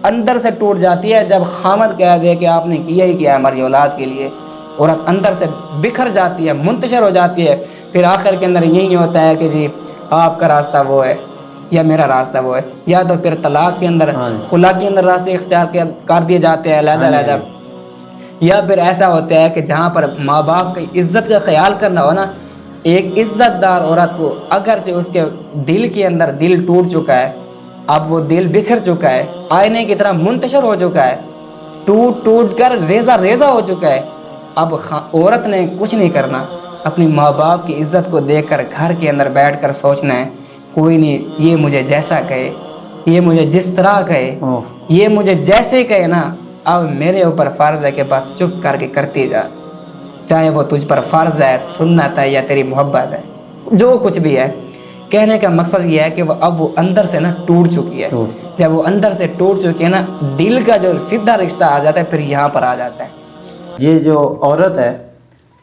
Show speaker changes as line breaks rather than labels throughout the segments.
اندر سے ٹوٹ جاتی ہے جب خامد کہہ دے کہ آپ نے کیا ہی کیا ہے ہماری اولاد کے لیے. عورت اندر سے بکھر جاتی ہے, منتشر ہو جاتی ہے. پھر آخر کے اندر یہی ہوتا ہے کہ جی آپ کا راستہ وہ ہے یا میرا راستہ وہ ہے, یا تو پھر طلاق کے اندر خلا کے اندر راستے اختیار کر دیے جاتے ہیں علیحدہ علیحدہ, یا پھر ایسا ہوتا ہے کہ جہاں پر ماں باپ کی عزت کا خیال کرنا ہو نا, ایک عزت دار عورت کو اگرچہ اس کے دل کے اندر دل ٹوٹ چکا ہے, اب وہ دل بکھر چکا ہے, آئینے کی طرح منتشر ہو چکا ہے, ٹوٹ ٹوٹ کر ریزہ ریزہ ہو چکا ہے, اب عورت نے کچھ نہیں کرنا, اپنی ماں باپ کی عزت کو دیکھ کر گھر کے اندر بیٹھ کر سوچنا ہے کوئی نہیں, یہ مجھے جیسا کہے, یہ مجھے جس طرح کہے, یہ مجھے جیسے کہے نا, اب میرے اوپر فرض ہے کہ بس چپ کر کے کرتی جا, چاہے وہ تجھ پر فرض ہے, سنت ہے یا تیری محبت ہے, جو کچھ بھی ہے. کہنے کا مقصد یہ ہے کہ اب وہ اندر سے نا ٹوٹ چکی ہے. جب وہ اندر سے ٹوٹ چکی ہے نا, دل کا جو سیدھا رشتہ آ جاتا ہے پھر یہاں پر آ جاتا ہے.
یہ جو عورت ہے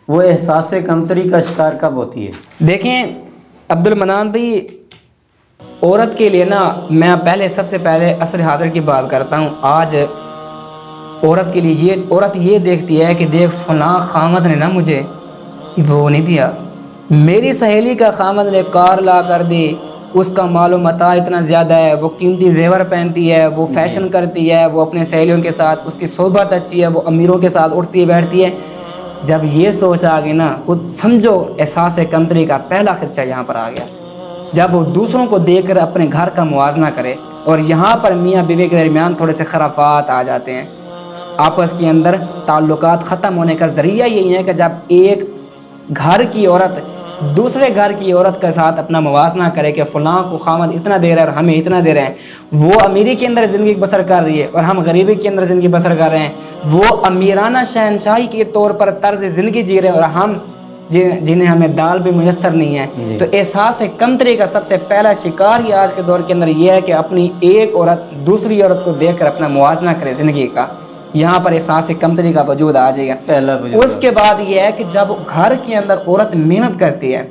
وہ احساس کمتری کا شکار کب ہوتی ہے؟
دیکھیں عبد المنان بھائی, عورت کے لیے نا میں پہلے سب سے پہلے عصر حاضر کی بات کرتا ہوں. آج عورت کے لیے عورت یہ دیکھتی ہے کہ دیکھ فلاں خامد نے نا مجھے وہ نہیں دیا, میری سہیلی کا خامد نے کار لا کر دی, اس کا مال و متاع اتنا زیادہ ہے, وہ قیمتی زیور پہنتی ہے, وہ فیشن کرتی ہے, وہ اپنے سہیلیوں کے ساتھ, اس کی صحبت اچھی ہے, وہ امیروں کے ساتھ اٹھتی بیٹھتی ہے. جب یہ سوچ آ گئی نا, خود سمجھو احساس کمتری کا پہلا خدشہ یہاں پر آ گیا. جب وہ دوسروں کو دیکھ کر اپنے گھر کا موازنہ کرے, اور یہاں پر میاں بیوی کے درمیان تھوڑے سے خرافات آ جاتے ہیں, آپس کے اندر تعلقات ختم ہونے کا ذریعہ یہی ہے کہ جب ایک گھر کی عورت دوسرے گھر کی عورت کے ساتھ اپنا موازنہ کرے کہ فلاں کو خامد اتنا دے رہا ہے اور ہمیں اتنا دے رہے ہیں, وہ امیری کے اندر زندگی بسر کر رہی ہے اور ہم غریبی کے اندر زندگی بسر کر رہے ہیں, وہ امیرانہ شہنشاہی کے طور پر طرز زندگی جی رہے ہیں اور ہم جنہیں ہمیں دال بھی میسر نہیں ہے. تو احساس کمتری کا سب سے پہلا شکار ہی آج کے دور کے اندر یہ ہے کہ اپنی ایک عورت دوسری عورت کو دیکھ کر اپنا موازنہ کرے زندگی کا, یہاں پر احساس کمتری کا وجود آ جائے گا. اس کے بعد یہ ہے کہ جب گھر کے اندر عورت محنت کرتی ہے,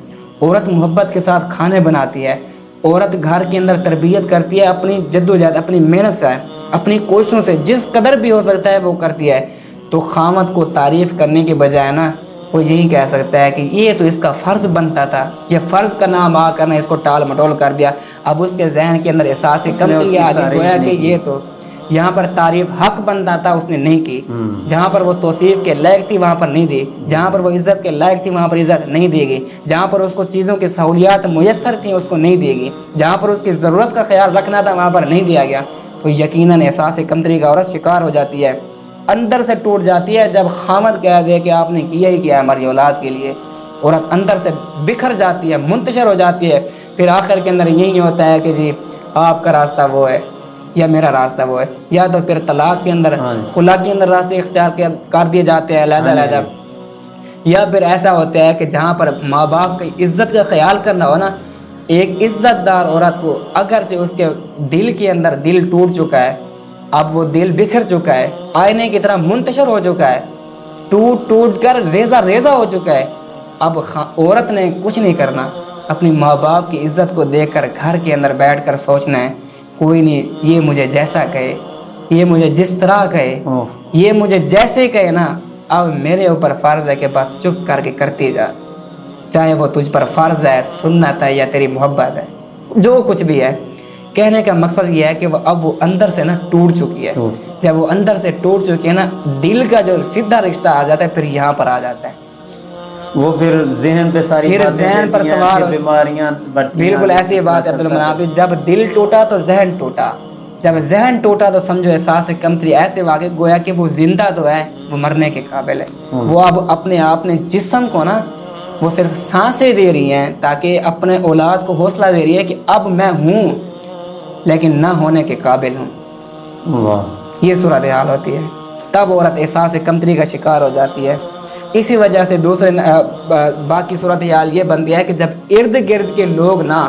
عورت محبت کے ساتھ کھانے بناتی ہے, عورت گھر کے اندر تربیت کرتی ہے, اپنی جدوجہد اپنی محنت سے اپنی کوششوں سے جس قدر بھی ہو سکتا ہے وہ کرتی ہے, تو خامد کو تعریف کرنے کے بجائے نا وہ یہی کہہ سکتا ہے کہ یہ تو اس کا فرض بنتا تھا, یہ فرض کا نام آ کر نے اس کو ٹال مٹول کر دیا. اب اس کے ذہن کے اندر احساس کمتری آ گیا کہ یہ تو یہاں پر تعریف حق بنتا تھا اس نے نہیں کی, جہاں پر وہ توصیف کے لائق تھی وہاں پر نہیں دی, جہاں پر وہ عزت کے لائق تھی وہاں پر عزت نہیں دی گئی, جہاں پر اس کو چیزوں کی سہولیات میسر تھیں اس کو نہیں دی گئی, جہاں پر اس کی ضرورت کا خیال رکھنا تھا وہاں پر نہیں دیا گیا. تو یقیناً احساس کمتری کا عورت شکار ہو جاتی ہے, اندر سے ٹوٹ جاتی ہے جب خامد کہہ دے کہ آپ نے کیا ہی کیا ہے ہماری اولاد کے لیے. عورت اندر سے بکھر جاتی ہے, منتشر ہو جاتی ہے. پھر آخر کے اندر یہی ہوتا ہے کہ جی آپ کا راستہ وہ ہے یا میرا راستہ وہ ہے, یا تو پھر طلاق کے اندر خلا کے اندر راستے اختیار کر دیے جاتے ہیں علیحدہ علیحدہ, یا پھر ایسا ہوتا ہے کہ جہاں پر ماں باپ کی عزت کا خیال کرنا ہو نا, ایک عزت دار عورت کو اگرچہ اس کے دل کے اندر دل ٹوٹ چکا ہے, اب وہ دل بکھر چکا ہے, آئینے کی طرح منتشر ہو چکا ہے, ٹوٹ ٹوٹ کر ریزہ ریزہ ہو چکا ہے, اب عورت نے کچھ نہیں کرنا, اپنی ماں باپ کی عزت کو دیکھ کر گھر کے اندر بیٹھ کر سوچنا ہے کوئی نہیں, یہ مجھے جیسا کہے, یہ مجھے جس طرح کہے, یہ مجھے جیسے کہے نا, اب میرے اوپر فرض ہے کہ بس چپ کر کے کرتی جا, چاہے وہ تجھ پر فرض ہے, سنت ہے یا تیری محبت ہے, جو کچھ بھی ہے. کہنے کا مقصد یہ ہے کہ اب وہ اندر سے نا ٹوٹ چکی ہے. جب وہ اندر سے ٹوٹ چکی ہے نا, دل کا جو سیدھا رشتہ آ جاتا ہے پھر یہاں پر آ جاتا ہے,
وہ پھر ذہن پہ ساری
ذہن پر سوار
بیماریاں بڑھتی ہیں.
بالکل ایسی بات ہے عبد المنان, جب دل ٹوٹا تو ذہن ٹوٹا, جب ذہن ٹوٹا تو سمجھو احساس کمتری ایسے واقع گویا کہ وہ زندہ تو ہے, وہ مرنے کے قابل ہے. وہ اب اپنے جسم کو نا وہ صرف سانسیں دے رہی ہیں تاکہ اپنے اولاد کو حوصلہ دے رہی ہے کہ اب میں ہوں لیکن نہ ہونے کے قابل ہوں. یہ صورتحال ہوتی ہے, تب عورت احساس کمتری کا شکار ہو جاتی ہے. اسی وجہ سے دوسرے باقی صورتحال یہ بنتی ہے کہ جب ارد گرد کے لوگ نہ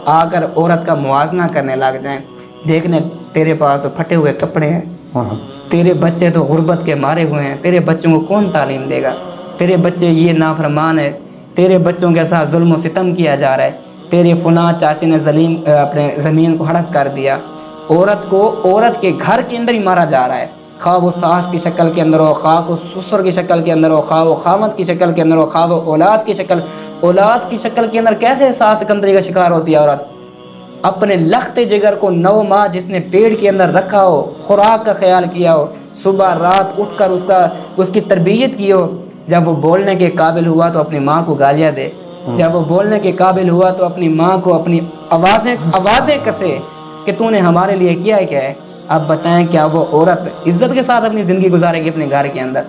آ کر عورت کا موازنہ کرنے لگ جائیں, دیکھنے تیرے پاس تو پھٹے ہوئے کپڑے ہیں, تیرے بچے تو غربت کے مارے ہوئے ہیں, تیرے بچوں کو کون تعلیم دے گا, تیرے بچے یہ نافرمان ہے, تیرے بچوں کے ساتھ ظلم و ستم کیا جا رہا ہے, تیرے فلاں چاچے نے اپنے زمین کو ہڑپ کر دیا. عورت کو عورت کے گھر کے اندر ہی مارا جا رہا ہے، خواہ وہ ساس کی شکل کے اندر ہو، خواہ وہ سسر کی شکل کے اندر ہو، خواہ وہ خامد کی شکل کے اندر ہو، خواہ وہ اولاد کی شکل کے اندر کیسے احساس کمتری کا شکار ہوتی ہے عورت؟ اپنے لخت جگر کو 9 ماہ جس نے پیٹ کے اندر رکھا ہو، خوراک کا خیال کیا ہو، صبح رات اٹھ کر اس کی تربیت کی ہو، جب وہ بولنے کے قابل ہوا تو اپنی ماں کو گالیاں دے، جب وہ بولنے کے قابل ہوا تو اپنی ماں کو اپنی آوازیں کسے کہ تو نے ہمارے لیے کیا ہے کیا ہے؟ اب بتائیں کیا وہ عورت عزت کے ساتھ اپنی زندگی گزارے گی اپنے گھر کے اندر؟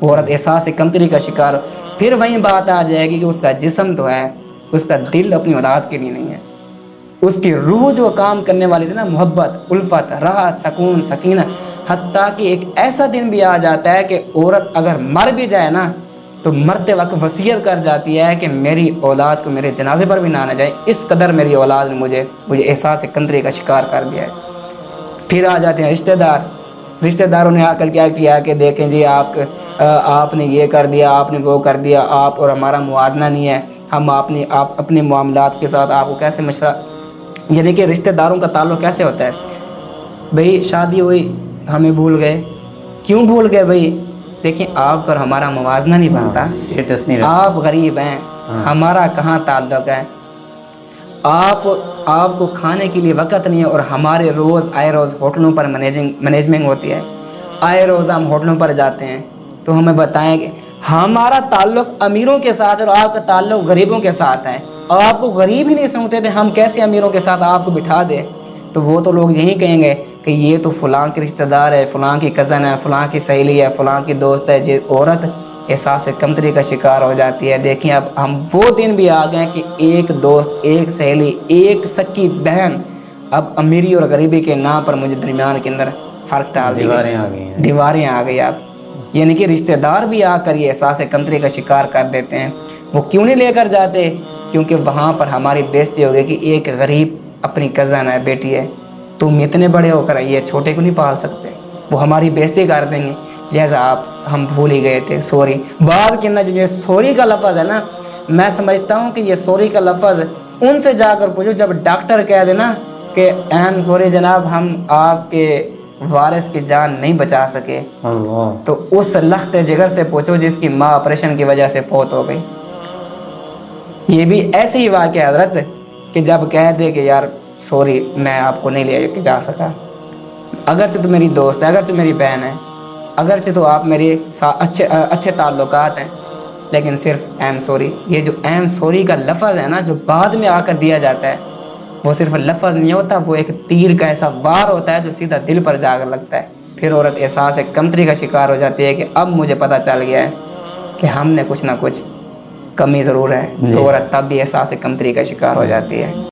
عورت احساس کمتری کا شکار، پھر وہیں بات آ جائے گی کہ اس کا جسم تو ہے، اس کا دل اپنی اولاد کے لیے نہیں ہے، اس کی روح جو کام کرنے والی تھی نا، محبت، الفت، راحت، سکون، سکینہ، حتیٰ کہ ایک ایسا دن بھی آ جاتا ہے کہ عورت اگر مر بھی جائے نا تو مرتے وقت وصیت کر جاتی ہے کہ میری اولاد کو میرے جنازے پر بھی نہ آنا جائے، اس قدر میری اولاد نے مجھے احساس کمتری کا شکار کر دیا ہے۔ پھر آ جاتے ہیں رشتہ داروں نے آ کر کیا کیا کہ دیکھیں جی آپ نے یہ کر دیا، آپ نے وہ کر دیا، آپ اور ہمارا موازنہ نہیں ہے، ہم آپ اپنے معاملات کے ساتھ آپ کو کیسے مشورہ، یعنی کہ رشتہ داروں کا تعلق کیسے ہوتا ہے؟ بھئی شادی ہوئی ہمیں بھول گئے، کیوں بھول گئے بھئی؟ دیکھیں آپ پر ہمارا موازنہ نہیں بنتا،
اسٹیٹس نہیں رہتا،
آپ غریب ہیں، ہمارا کہاں تعلق ہے، آپ کو کھانے کے لیے وقت نہیں ہے، اور ہمارے آئے روز ہوٹلوں پر مینجمنٹ ہوتی ہے، آئے روز ہم ہوٹلوں پر جاتے ہیں، تو ہمیں بتائیں کہ ہمارا تعلق امیروں کے ساتھ اور آپ کا تعلق غریبوں کے ساتھ ہے، آپ کو غریب ہی نہیں سمجھتے تھے، ہم کیسے امیروں کے ساتھ آپ کو بٹھا دیں؟ تو وہ تو لوگ یہی کہیں گے کہ یہ تو فلاں کے رشتہ دار ہے، فلاں کی کزن ہے، فلاں کی سہیلی ہے، فلاں کی دوست ہے، جی عورت احساس کمتری کا شکار ہو جاتی ہے۔ دیکھیں اب ہم وہ دن بھی آ گئے کہ ایک دوست، ایک سہیلی، ایک سکی بہن اب امیری اور غریبی کے نام پر مجھے درمیان کے اندر فرق ڈال دی، دیواریں آ گئی اب، یعنی کہ رشتہ دار بھی آ کر یہ احساس کمتری کا شکار کر دیتے ہیں۔ وہ کیوں نہیں لے کر جاتے؟ کیونکہ وہاں پر ہماری بےزتی ہو گئی کہ ایک غریب اپنی کزن ہے، بیٹی ہے، تم اتنے بڑے ہو کر یہ چھوٹے کو نہیں پال سکتے، وہ ہماری بےزتی کر دیں گے، لہٰذا ہم بھول ہی گئے تھے، سوری۔ بعد کے جو یہ سوری کا لفظ ہے نا، میں سمجھتا ہوں کہ یہ سوری کا لفظ ان سے جا کر پوچھو جب ڈاکٹر کہہ دینا کہ اہم سوری جناب، ہم آپ کے وارث کی جان نہیں بچا سکے، تو اس لخت جگر سے پوچھو جس کی ماں آپریشن کی وجہ سے فوت ہو گئی۔ یہ بھی ایسے ہی واقعہ حضرت کہ جب کہہ دے کہ یار سوری میں آپ کو نہیں لے کے جا سکا، اگرچہ تو میری دوست ہے، اگرچہ میری بہن ہے، اگرچہ تو آپ میرے ساتھ اچھے تعلقات ہیں، لیکن صرف ایم سوری، یہ جو ایم سوری کا لفظ ہے نا جو بعد میں آ کر دیا جاتا ہے، وہ صرف لفظ نہیں ہوتا، وہ ایک تیر کا ایسا وار ہوتا ہے جو سیدھا دل پر جا کر لگتا ہے۔ پھر عورت احساس کمتری کا شکار ہو جاتی ہے کہ اب مجھے پتہ چل گیا ہے کہ ہم نے کچھ نہ کچھ کمی ضرور ہے، تو عورت تب بھی احساس کمتری کا شکار ہو جاتی ہے۔